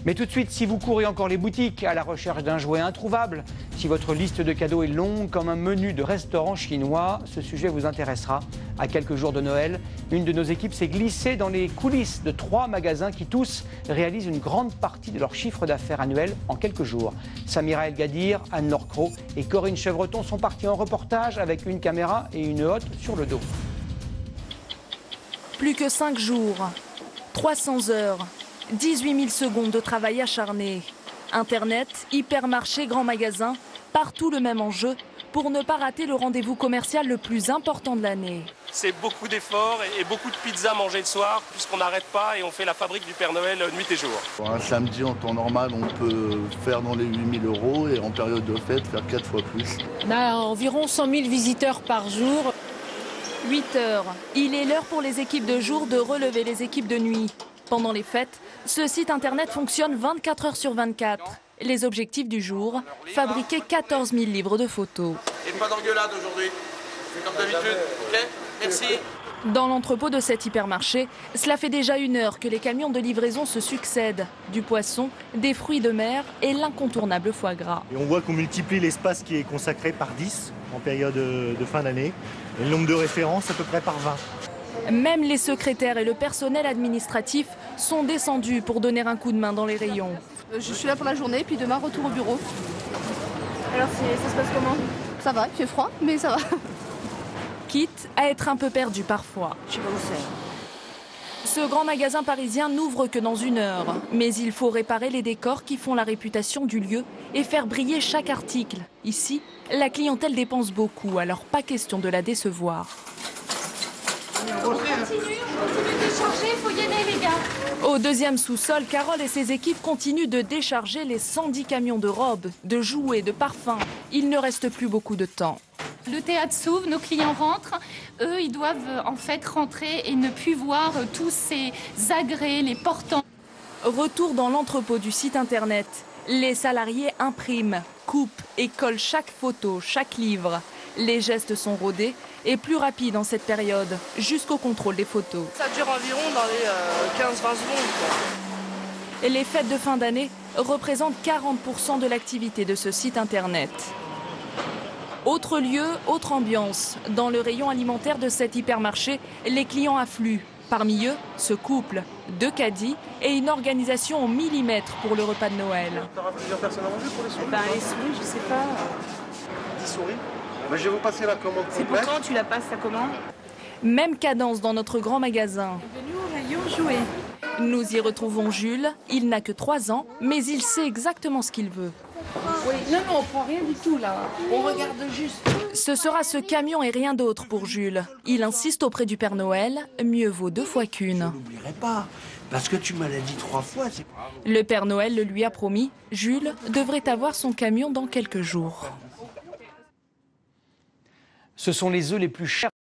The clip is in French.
Mais tout de suite, si vous courez encore les boutiques à la recherche d'un jouet introuvable, si votre liste de cadeaux est longue comme un menu de restaurant chinois, ce sujet vous intéressera. À quelques jours de Noël, une de nos équipes s'est glissée dans les coulisses de 3 magasins qui tous réalisent une grande partie de leur chiffre d'affaires annuel en quelques jours. Samira El Gadir, Anne-Laure Cros et Corinne Chevreton sont partis en reportage avec une caméra et une hotte sur le dos. Plus que 5 jours, 300 heures, 18 000 secondes de travail acharné. Internet, hypermarché, grand magasin, partout le même enjeu pour ne pas rater le rendez-vous commercial le plus important de l'année. C'est beaucoup d'efforts et beaucoup de pizzas mangées le soir puisqu'on n'arrête pas et on fait la fabrique du Père Noël nuit et jour. Pour un samedi en temps normal, on peut faire dans les 8 000 € et en période de fête, faire 4 fois plus. On a environ 100 000 visiteurs par jour. 8 heures. Il est l'heure pour les équipes de jour de relever les équipes de nuit. Pendant les fêtes, ce site internet fonctionne 24 heures sur 24. Les objectifs du jour, fabriquer 14 000 livres de photos. Et pas d'engueulade aujourd'hui, c'est comme d'habitude, ok? Merci. Dans l'entrepôt de cet hypermarché, cela fait déjà 1 heure que les camions de livraison se succèdent. Du poisson, des fruits de mer et l'incontournable foie gras. Et on voit qu'on multiplie l'espace qui est consacré par 10 en période de fin d'année et le nombre de références à peu près par 20. Même les secrétaires et le personnel administratif sont descendus pour donner un coup de main dans les rayons. Je suis là pour la journée, puis demain retour au bureau. Alors ça se passe comment? Ça va, il fait froid, mais ça va. Quitte à être un peu perdu parfois. Je sais pas où c'est. Ce grand magasin parisien n'ouvre que dans 1 heure. Mais il faut réparer les décors qui font la réputation du lieu et faire briller chaque article. Ici, la clientèle dépense beaucoup, alors pas question de la décevoir. On continue de décharger, il faut y aller les gars. Au 2e sous-sol, Carole et ses équipes continuent de décharger les 110 camions de robes, de jouets, de parfums. Il ne reste plus beaucoup de temps. Le théâtre s'ouvre, nos clients rentrent. Eux, ils doivent en fait rentrer et ne plus voir tous ces agrès, les portants. Retour dans l'entrepôt du site internet. Les salariés impriment, coupent et collent chaque photo, chaque livre. Les gestes sont rodés et plus rapides en cette période, jusqu'au contrôle des photos. Ça dure environ dans les 15-20 secondes. Et les fêtes de fin d'année représentent 40% de l'activité de ce site internet. Autre lieu, autre ambiance. Dans le rayon alimentaire de cet hypermarché, les clients affluent. Parmi eux, ce couple, 2 caddies et une organisation au millimètre pour le repas de Noël. T'auras plusieurs personnes à manger pour les souris? Les souris, je sais pas. 10 souris? Je vais vous passer la commande C'est pour quand tu la passes ta commande? Même cadence dans notre grand magasin. Bienvenue au rayon jouets. Nous y retrouvons Jules. Il n'a que 3 ans, mais il sait exactement ce qu'il veut. Oui, non, on prend rien du tout là. On regarde juste. Ce sera ce camion et rien d'autre pour Jules. Il insiste auprès du Père Noël, mieux vaut 2 fois qu'une. Je n'oublierai pas, parce que tu me l'as dit 3 fois. Le Père Noël le lui a promis. Jules devrait avoir son camion dans quelques jours. Ce sont les œufs les plus chers.